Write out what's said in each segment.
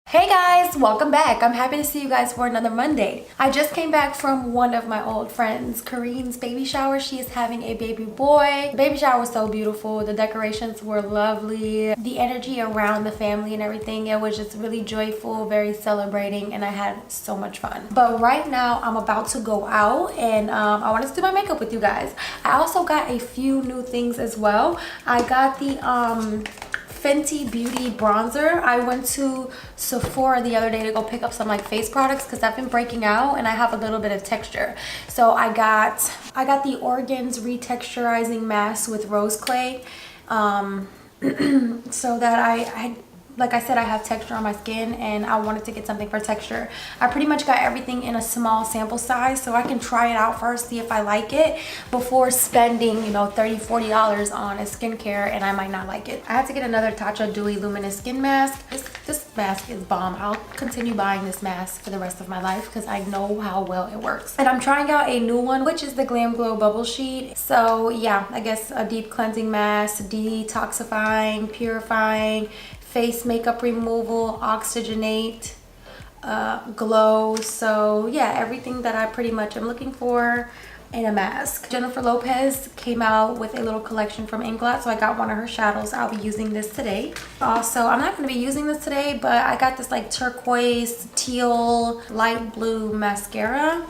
Hey guys, welcome back. I'm happy to see you guys for another Monday. I just came back from one of my old friends, Kareen's baby shower. She is having a baby boy. The baby shower was so beautiful. The decorations were lovely. The energy around the family and everything, it was just really joyful, very celebrating, and I had so much fun. But right now, I'm about to go out and I wanted to do my makeup with you guys. I also got a few new things as well. I got the Fenty Beauty bronzer. I went to Sephora the other day to go pick up some like face products because I've been breaking out and I have a little bit of texture. So I got the Organs retexturizing mask with rose clay, so that I like I said, I have texture on my skin and I wanted to get something for texture. I pretty much got everything in a small sample size so I can try it out first, see if I like it before spending, you know, $30–40 on a skincare and I might not like it. I had to get another Tatcha Dewy Luminous Skin Mask. This mask is bomb. I'll continue buying this mask for the rest of my life because I know how well it works. And I'm trying out a new one, which is the Glam Glow Bubble Sheet. So yeah, I guess a deep cleansing mask, detoxifying, purifying, face makeup removal, oxygenate, glow. So yeah, everything that I pretty much am looking for in a mask. Jennifer Lopez came out with a little collection from Ingot, so I got one of her shadows. I'll be using this today. Also, I'm not going to be using this today, but I got this like turquoise, teal, light blue mascara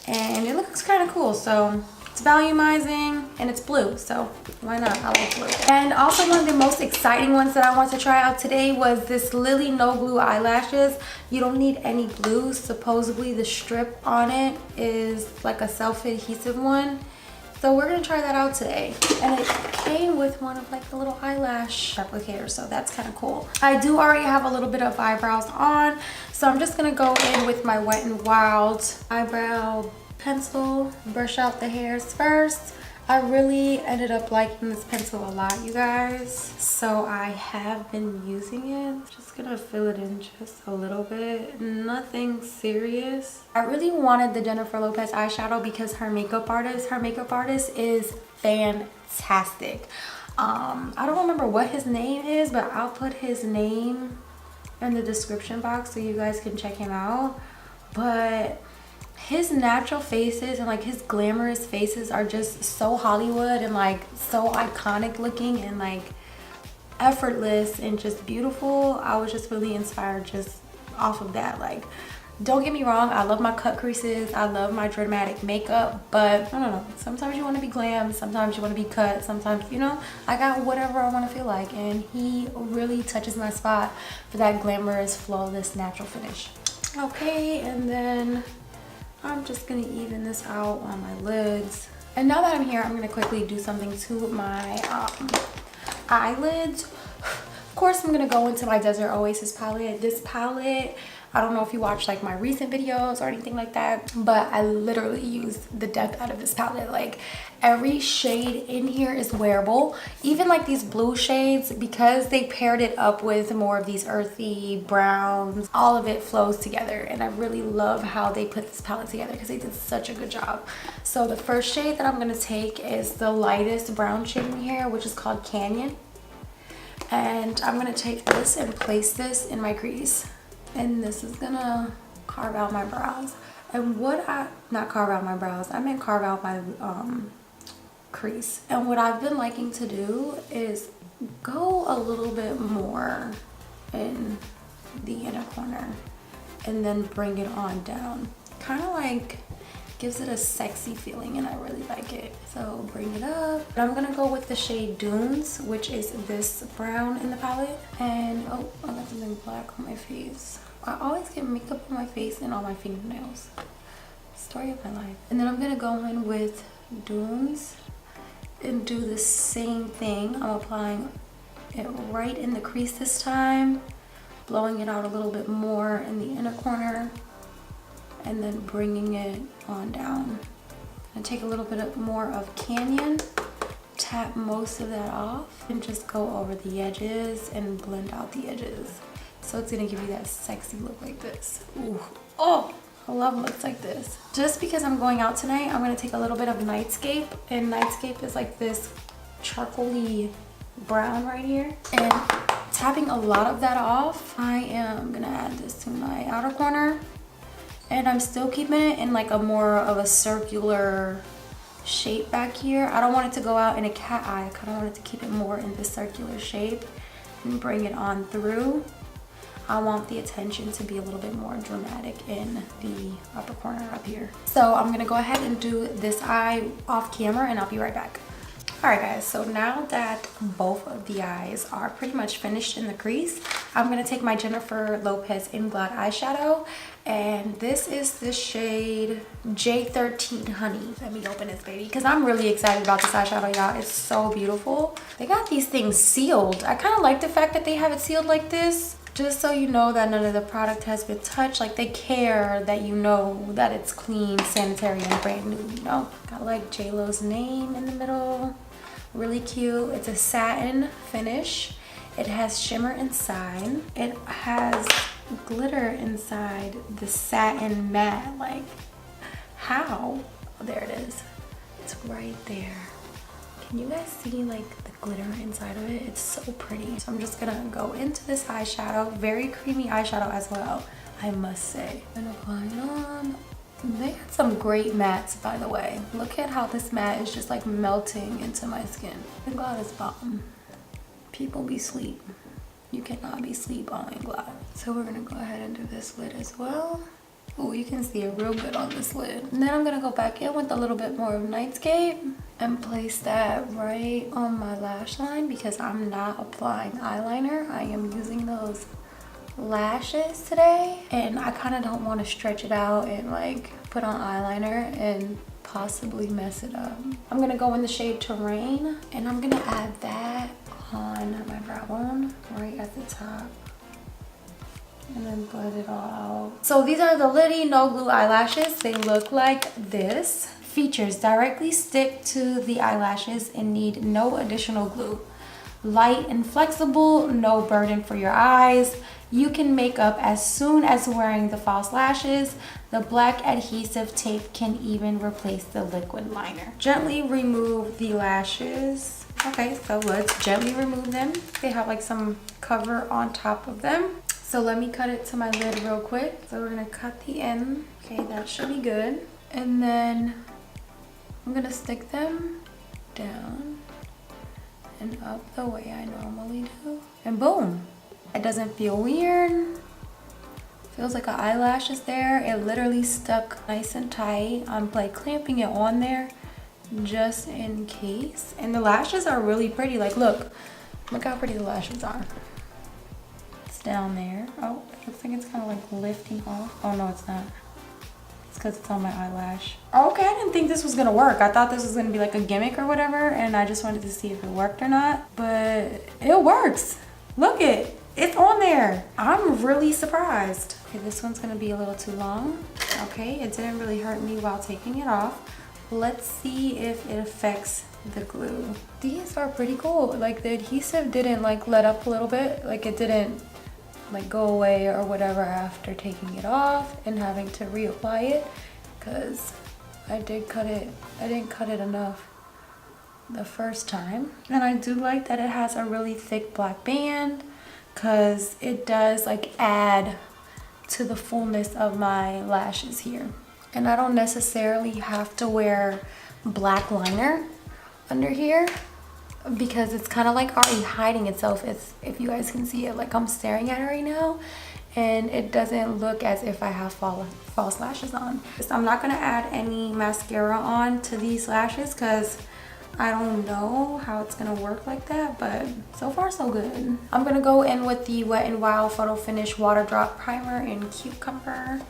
and it looks kind of cool. So it's volumizing and it's blue, so why not? I love blue. And also one of the most exciting ones that I want to try out today was this Lily No Glue eyelashes. You don't need any glue. Supposedly the strip on it is like a self-adhesive one. So we're gonna try that out today. And it came with one of like the little eyelash applicators, so that's kind of cool. I do already have a little bit of eyebrows on, so I'm just gonna go in with my Wet n Wild eyebrow pencil, brush out the hairs first. I really ended up liking this pencil a lot, you guys, so I have been using it. Just gonna fill it in just a little bit, nothing serious. I really wanted the Jennifer Lopez eyeshadow because her makeup artist is fantastic. I don't remember what his name is, but I'll put his name in the description box so you guys can check him out. But his natural faces and like his glamorous faces are just so Hollywood and like so iconic looking and like effortless and just beautiful. I was just really inspired just off of that. Like, don't get me wrong, I love my cut creases, I love my dramatic makeup, but I don't know, sometimes you want to be glam, sometimes you want to be cut, sometimes, you know, I got whatever I want to feel like, and he really touches my spot for that glamorous, flawless, natural finish. Okay, and then I'm just gonna even this out on my lids. And now that I'm here, I'm gonna quickly do something to my eyelids. Of course, I'm gonna go into my Desert Oasis palette. This palette, I don't know if you watched like my recent videos or anything like that, but I literally used the depth out of this palette. Like every shade in here is wearable. Even like these blue shades, because they paired it up with more of these earthy browns, all of it flows together. And I really love how they put this palette together because they did such a good job. So the first shade that I'm gonna take is the lightest brown shade in here, which is called Canyon. And I'm gonna take this and place this in my crease. And this is gonna carve out my brows. And not carve out my brows, I meant carve out my crease. And what I've been liking to do is go a little bit more in the inner corner and then bring it on down. Kind of like gives it a sexy feeling and I really like it. So bring it up. And I'm gonna go with the shade Dunes, which is this brown in the palette. And oh, I got something black on my face. I always get makeup on my face and on my fingernails. Story of my life. And then I'm gonna go in with Dunes and do the same thing. I'm applying it right in the crease this time, blowing it out a little bit more in the inner corner, and then bringing it on down. And take a little bit more of Canyon, tap most of that off, and just go over the edges and blend out the edges. So it's gonna give you that sexy look like this. Ooh. Oh, I love looks like this. Just because I'm going out tonight, I'm gonna take a little bit of Nightscape, and Nightscape is like this charcoaly brown right here. And tapping a lot of that off. I am gonna add this to my outer corner, and I'm still keeping it in like a more of a circular shape back here. I don't want it to go out in a cat eye. I kind of want it to keep it more in this circular shape and bring it on through. I want the attention to be a little bit more dramatic in the upper corner up here. So I'm gonna go ahead and do this eye off camera, and I'll be right back. All right guys, so now that both of the eyes are pretty much finished in the crease, I'm gonna take my Jennifer Lopez Inglot eyeshadow, and this is the shade J13 Honey. Let me open this baby, because I'm really excited about this eyeshadow, y'all. It's so beautiful. They got these things sealed. I kind of like the fact that they have it sealed like this, just so you know that none of the product has been touched. Like, they care that you know that it's clean, sanitary, and brand new, you know? Got like J-Lo's name in the middle. Really cute. It's a satin finish. It has shimmer inside. It has glitter inside the satin matte. Like, how? Oh, there it is. It's right there. Can you guys see like the glitter inside of it? It's so pretty. So I'm just gonna go into this eyeshadow. Very creamy eyeshadow as well, I must say. I'm gonna apply it on. They had some great mattes, by the way. Look at how this matte is just like melting into my skin. Inglot is bomb. People be sleep. You cannot be sleep on Inglot. So we're gonna go ahead and do this lid as well. Oh, you can see it real good on this lid. And then I'm gonna go back in with a little bit more of Nightscape and place that right on my lash line, because I'm not applying eyeliner. I am using those lashes today, and I kind of don't want to stretch it out and like put on eyeliner and possibly mess it up. I'm gonna go in the shade Terrain, and I'm gonna add that on my brow bone right at the top, and then blend it all out. So these are the Liddy No Glue eyelashes. They look like this. Features: directly stick to the eyelashes and need no additional glue. Light and flexible, no burden for your eyes. You can make up as soon as wearing the false lashes. The black adhesive tape can even replace the liquid liner. Gently remove the lashes. Okay, so let's gently remove them. They have like some cover on top of them. So let me cut it to my lid real quick. So we're gonna cut the end. Okay, that should be good. And then I'm gonna stick them down and up the way I normally do. And boom! It doesn't feel weird. Feels like an eyelash is there. It literally stuck nice and tight. I'm like clamping it on there just in case. And the lashes are really pretty. Like, look how pretty the lashes are. It's down there. Oh, it looks like it's kind of like lifting off. Oh no, it's not. It's because it's on my eyelash. Okay, I didn't think this was gonna work. I thought this was gonna be like a gimmick or whatever, and I just wanted to see if it worked or not. But it works. Look it. It's on there. I'm really surprised. Okay, this one's gonna be a little too long. Okay, it didn't really hurt me while taking it off. Let's see if it affects the glue. These are pretty cool. Like, the adhesive didn't like let up a little bit. Like, it didn't like go away or whatever after taking it off and having to reapply it, because I didn't cut it enough the first time. And I do like that it has a really thick black band, because it does like add to the fullness of my lashes here. And I don't necessarily have to wear black liner under here, because it's kind of like already hiding itself. If you guys can see it, like I'm staring at it right now, and it doesn't look as if I have false lashes on. So I'm not gonna add any mascara on to these lashes, because I don't know how it's gonna work like that, but so far so good. I'm gonna go in with the Wet n Wild Photo Finish Water Drop Primer in Cucumber.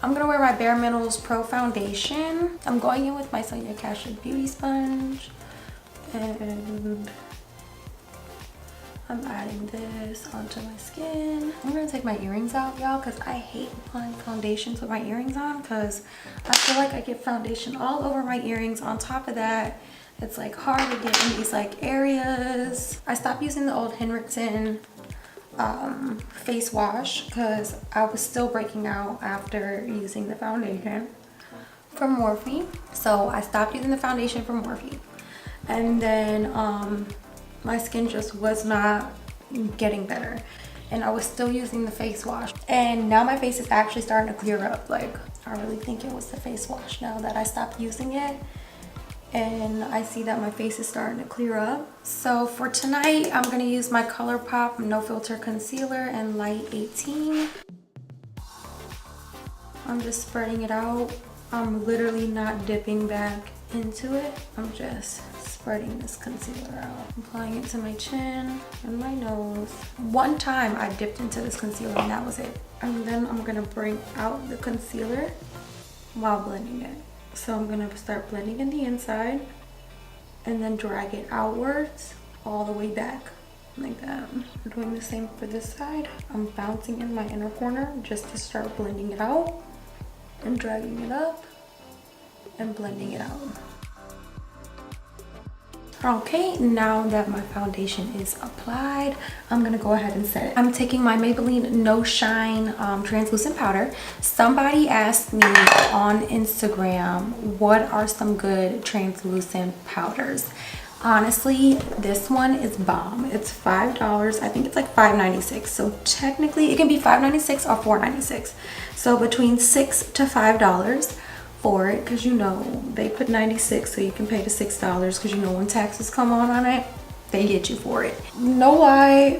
I'm gonna wear my Bare Minerals Pro Foundation. I'm going in with my Sonia Kashuk Beauty Sponge, and I'm adding this onto my skin. I'm gonna take my earrings out, y'all, because I hate applying foundations with my earrings on, because I feel like I get foundation all over my earrings. On top of that, it's like hard to get in these like areas. I stopped using the old Henriksen face wash because I was still breaking out after using the foundation from Morphe. So I stopped using the foundation from Morphe. And then my skin just was not getting better. And I was still using the face wash. And now my face is actually starting to clear up. Like, I really think it was the face wash now that I stopped using it. And I see that my face is starting to clear up. So for tonight, I'm gonna use my ColourPop No Filter Concealer in Light 18. I'm just spreading it out. I'm literally not dipping back into it. I'm just spreading this concealer out. Applying it to my chin and my nose. One time I dipped into this concealer and that was it. And then I'm gonna bring out the concealer while blending it. So I'm gonna start blending in the inside and then drag it outwards all the way back like that. I'm doing the same for this side. I'm bouncing in my inner corner just to start blending it out and dragging it up and blending it out. Okay, now that my foundation is applied, I'm gonna go ahead and set it. I'm taking my Maybelline No Shine translucent powder. Somebody asked me on Instagram, what are some good translucent powders? Honestly, this one is bomb. It's $5. I think it's like $5.96. So technically it can be $5.96 or $4.96. So between $6 to $5 for it, because you know they put 96, so you can pay the $6, because you know when taxes come on it, they get you for it. No lie,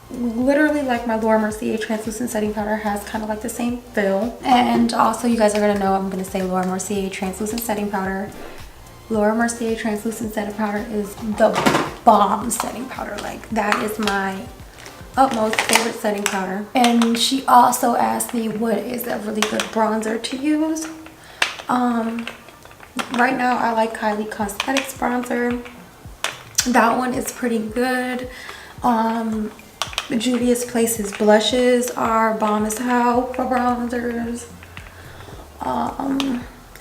literally like my Laura Mercier translucent setting powder has kind of like the same feel. And also you guys are gonna know I'm gonna say Laura Mercier translucent setting powder. Laura Mercier translucent setting powder is the bomb setting powder. Like, that is my utmost favorite setting powder. And she also asked me what is a really good bronzer to use. Right now I like Becca Cosmetics bronzer. That one is pretty good. Juvia's Place's blushes are bomb as hell for bronzers.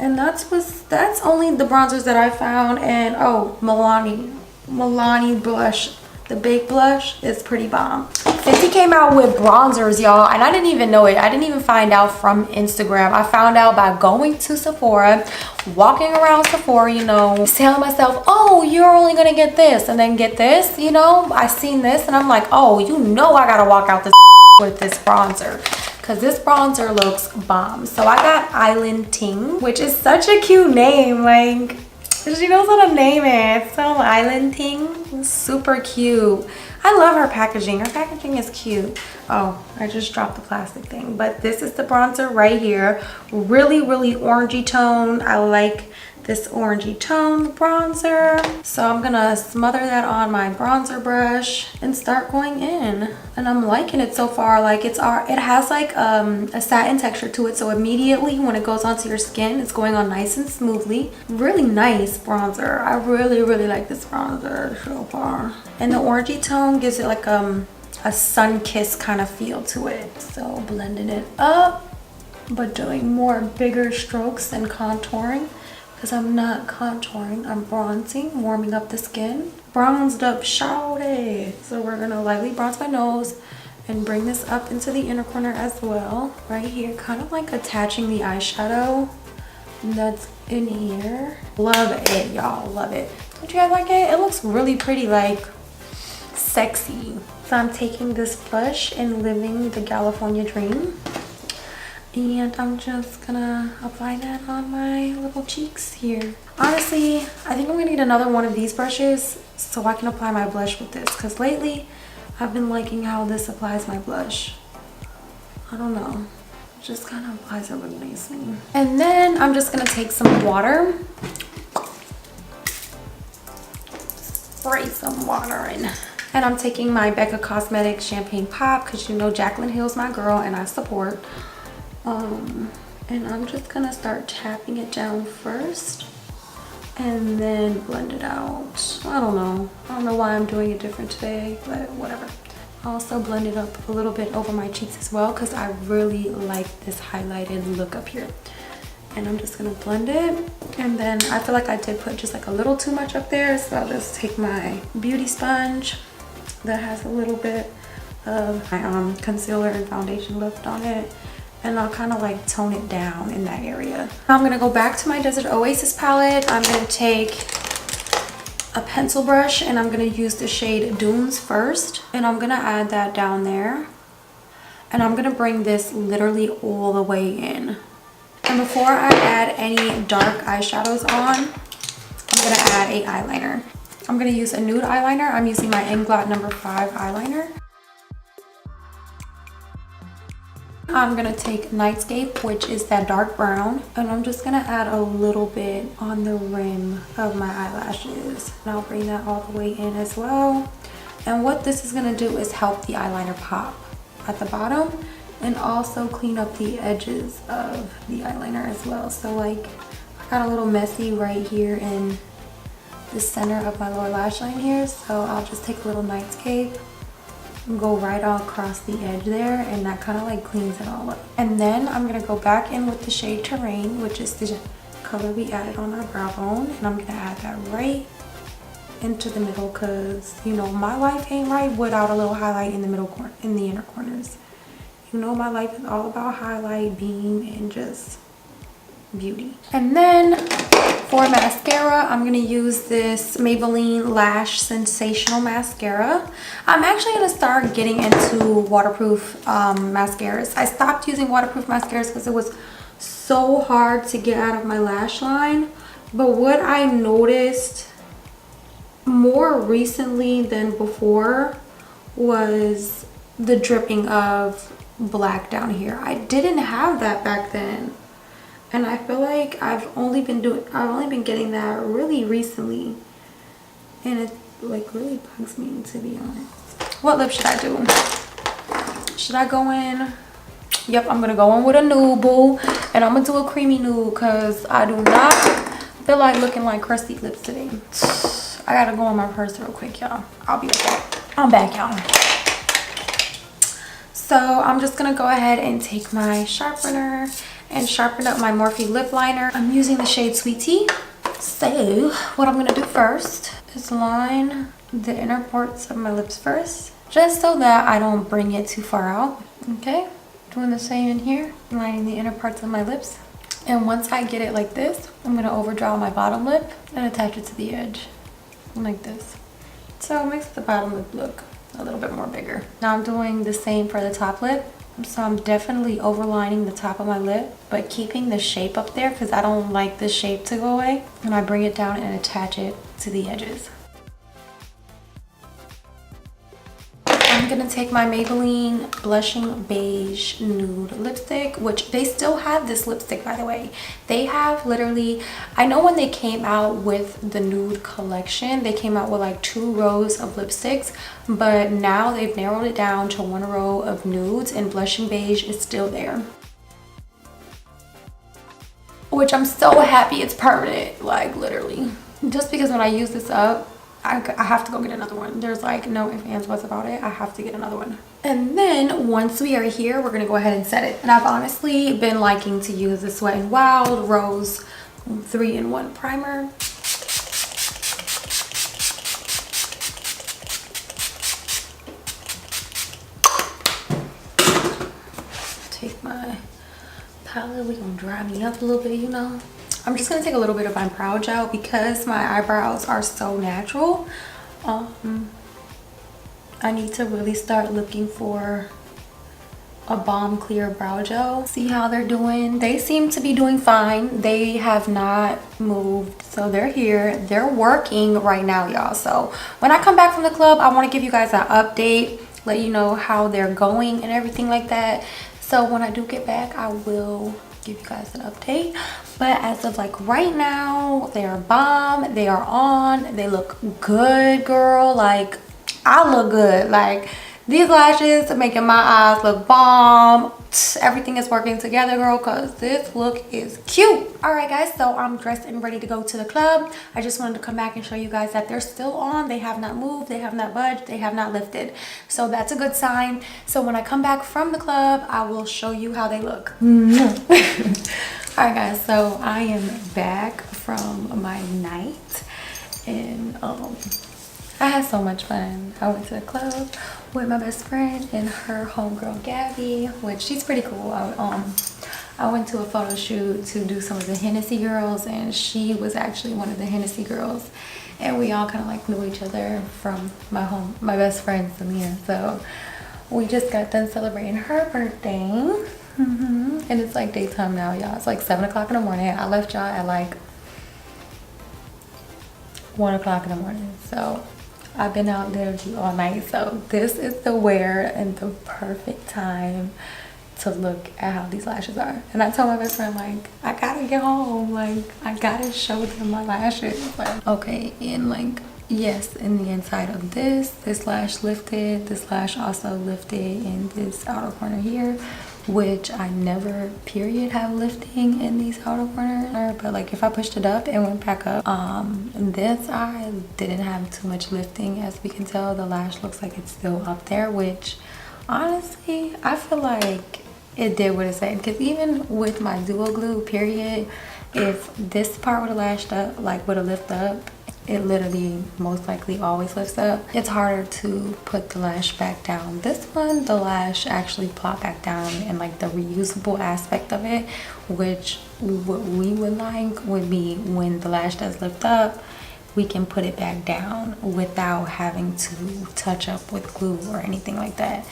And that's only the bronzers that I found. And oh, Milani blush, the Big Blush is pretty bomb. Fenty came out with bronzers, y'all, and I didn't even know it. I didn't even find out from Instagram. I found out by going to Sephora, walking around Sephora, you know, telling myself, oh, you're only gonna get this and then get this, you know. I seen this and I'm like, oh, you know I gotta walk out this with this bronzer, because this bronzer looks bomb. So I got Island Ting, which is such a cute name. Like, she knows how to name it. So Island Ting, super cute. I love her packaging. Her packaging is cute. Oh, I just dropped the plastic thing. But this is the bronzer right here. Really, really orangey tone. I like this orangey tone bronzer. So I'm gonna smother that on my bronzer brush and start going in. And I'm liking it so far. Like, it has like a satin texture to it. So immediately when it goes onto your skin, it's going on nice and smoothly. Really nice bronzer. I really, really like this bronzer so far. And the orangey tone gives it like a sun-kissed kind of feel to it. So blending it up, but doing more bigger strokes than contouring. Because I'm not contouring, I'm bronzing, warming up the skin. Bronzed up, shawty. So we're gonna lightly bronze my nose and bring this up into the inner corner as well. Right here, kind of like attaching the eyeshadow that's in here. Love it, y'all, love it. Don't you guys like it? It looks really pretty, like sexy. So I'm taking this blush and Living the GALifornia Dream. And I'm just gonna apply that on my little cheeks here. Honestly, I think I'm gonna get another one of these brushes so I can apply my blush with this, because lately I've been liking how this applies my blush. I don't know, it just kind of applies it really nicely. And then I'm just gonna take some water, spray some water in. And I'm taking my Becca Cosmetics Champagne Pop, because you know Jaclyn Hill's my girl and I support. And I'm just gonna start tapping it down first and then blend it out. I don't know why I'm doing it different today, but whatever. Also blend it up a little bit over my cheeks as well, because I really like this highlighted look up here. And I'm just gonna blend it, and then I feel like I did put just like a little too much up there, so I'll just take my beauty sponge that has a little bit of my concealer and foundation left on it, and I'll kind of like tone it down in that area. Now I'm going to go back to my Desert Oasis palette. I'm going to take a pencil brush and I'm going to use the shade Dunes first, and I'm going to add that down there, and I'm going to bring this literally all the way in. And before I add any dark eyeshadows on, I'm going to add a eyeliner. I'm going to use a nude eyeliner. I'm using my Ingot number 5 eyeliner. I'm going to take Nightscape, which is that dark brown, and I'm just going to add a little bit on the rim of my eyelashes. And I'll bring that all the way in as well. And what this is going to do is help the eyeliner pop at the bottom and also clean up the edges of the eyeliner as well. So like, I got a little messy right here in the center of my lower lash line here, so I'll just take a little Nightscape and go right all across the edge there, and that kind of like cleans it all up. And then I'm gonna go back in with the shade Terrain, which is the color we added on our brow bone, and I'm gonna add that right into the middle, because you know my life ain't right without a little highlight in the middle corner, in the inner corners. You know my life is all about highlight, beam, and just beauty. And then for mascara, I'm going to use this Maybelline Lash Sensational Mascara. I'm actually going to start getting into waterproof mascaras. I stopped using waterproof mascaras because it was so hard to get out of my lash line. But what I noticed more recently than before was the dripping of black down here. I didn't have that back then. And I feel like I've only been getting that really recently, and it like really bugs me, to be honest. What lip should I do? Should I go in? Yep, I'm gonna go in with a nude, boo, and I'm gonna do a creamy nude because I do not feel like looking like crusty lips today. I gotta go in my purse real quick, y'all. I'll be right back. I'm back, y'all. So I'm just gonna go ahead and take my sharpener and sharpen up my Morphe lip liner. I'm using the shade Sweet Tea. So what I'm gonna do first is line the inner parts of my lips first, just so that I don't bring it too far out. Okay, doing the same in here, lining the inner parts of my lips. And once I get it like this, I'm gonna overdraw my bottom lip and attach it to the edge like this. So it makes the bottom lip look a little bit more bigger. Now I'm doing the same for the top lip. So I'm definitely overlining the top of my lip, but keeping the shape up there because I don't like the shape to go away. And I bring it down and attach it to the edges. I'm gonna take my Maybelline Blushing Beige Nude Lipstick, which they still have this lipstick, by the way. They have literally, I know when they came out with the nude collection, they came out with like 2 rows of lipsticks, but now they've narrowed it down to 1 row of nudes, and Blushing Beige is still there. Which I'm so happy it's permanent, like literally. Just because when I use this up, I have to go get another one. There's like no ifs, ands, buts about it. I have to get another one. And then once we are here, we're gonna go ahead and set it. And I've honestly been liking to use this Wet n Wild Rose 3-in-1 primer. Take my palette. We're gonna dry me up a little bit, you know. I'm just going to take a little bit of my brow gel because my eyebrows are so natural. I need to really start looking for a Balm Clear brow gel. See how they're doing. They seem to be doing fine. They have not moved. So they're here. They're working right now, y'all. So when I come back from the club, I want to give you guys an update, let you know how they're going and everything like that. So when I do get back, I will give you guys an update. But as of like right now, they are bomb. They are on. They look good, girl. Like, I look good. Like, these lashes are making my eyes look bomb. Everything is working together, girl, because this look is cute. All right, guys, so I'm dressed and ready to go to the club. I just wanted to come back and show you guys that they're still on. They have not moved. They have not budged. They have not lifted. So that's a good sign. So when I come back from the club, I will show you how they look. All right, guys, so I am back from my night, and I had so much fun. I went to the club with my best friend and her homegirl Gabby, which she's pretty cool. I went to a photo shoot to do some of the Hennessy girls, and she was actually one of the Hennessy girls, and we all kind of like knew each other from my best friend Samia. So we just got done celebrating her birthday. And it's like daytime now, y'all. It's like 7 o'clock in the morning. I left y'all at like 1 o'clock in the morning, so I've been out literally all night. So this is the wear and the perfect time to look at how these lashes are. And I told my best friend, like, I gotta get home, like I gotta show them my lashes. Like, okay, and like, yes, in the inside of this lash lifted, this lash also lifted in this outer corner here, which I never period have lifting in these outer corner, but like if I pushed it up, it went back up. This eye didn't have too much lifting. As we can tell, the lash looks like it's still up there, which honestly I feel like it did what it said, because even with my dual glue period, if this part would have lashed up, like would have lifted up, it literally most likely always lifts up. It's harder to put the lash back down. This one, the lash actually plopped back down, and like the reusable aspect of it, which what we would like would be when the lash does lift up, we can put it back down without having to touch up with glue or anything like that.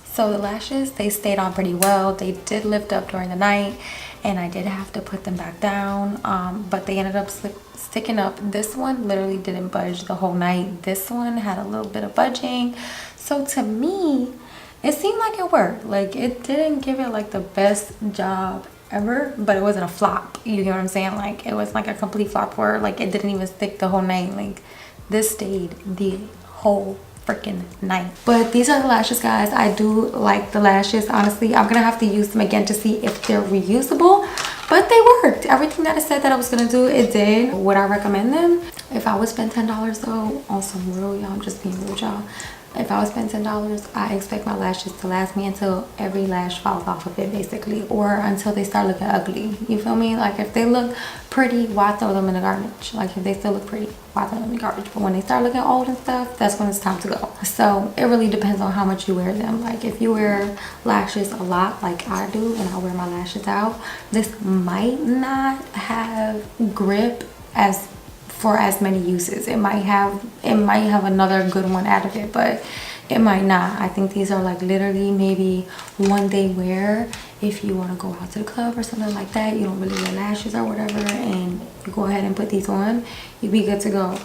So the lashes, they stayed on pretty well. They did lift up during the night, and I did have to put them back down, but they ended up sticking up. This one literally didn't budge the whole night. This one had a little bit of budging. So to me, it seemed like it worked. Like, it didn't give it like the best job ever, but it wasn't a flop. You get what I'm saying? Like, it was like a complete flop where like it didn't even stick the whole night. Like, this stayed the whole freaking night. But these are the lashes, guys. I do like the lashes. Honestly, I'm gonna have to use them again to see if they're reusable, but they worked. Everything that I said that I was gonna do, it did. Would I recommend them? If I would spend $10 though on some real, y'all, I'm just being real with y'all, if I would spend $10, I expect my lashes to last me until every lash falls off of it, basically, or until they start looking ugly. You feel me? Like, if they look pretty, why throw them in the garbage? Like, if they still look pretty, why throw them in the garbage? But when they start looking old and stuff, that's when it's time to go. So it really depends on how much you wear them. Like, if you wear lashes a lot like I do, and I wear my lashes out, this might not have grip for as many uses. It might have another good one out of it, but it might not. I think these are like literally maybe one day wear if you want to go out to the club or something like that. You don't really wear lashes or whatever, and you go ahead and put these on, you'll be good to go.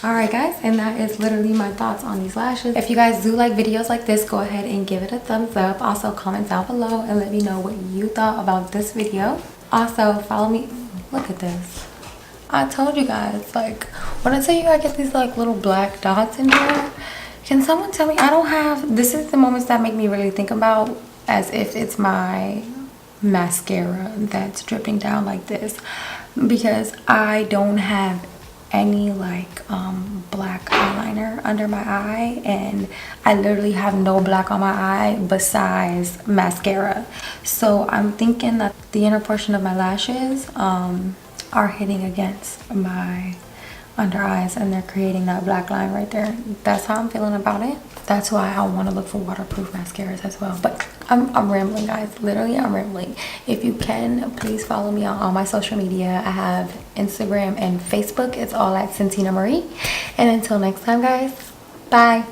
All right, guys, and that is literally my thoughts on these lashes. If you guys do like videos like this, go ahead and give it a thumbs up. Also, comment down below and let me know what you thought about this video. Also, follow me. Look at this. I told you guys, like, when I tell you I get these like little black dots in here, can someone tell me? I don't have, this is the moments that make me really think about as if it's my mascara that's dripping down like this, because I don't have any like black eyeliner under my eye, and I literally have no black on my eye besides mascara. So I'm thinking that the inner portion of my lashes are hitting against my under eyes, and they're creating that black line right there. That's how I'm feeling about it. That's why I want to look for waterproof mascaras as well. But I'm rambling, guys. Literally, I'm rambling. If you can, please follow me on all my social media. I have Instagram and Facebook. It's all at Santina Marie. And until next time, guys, bye.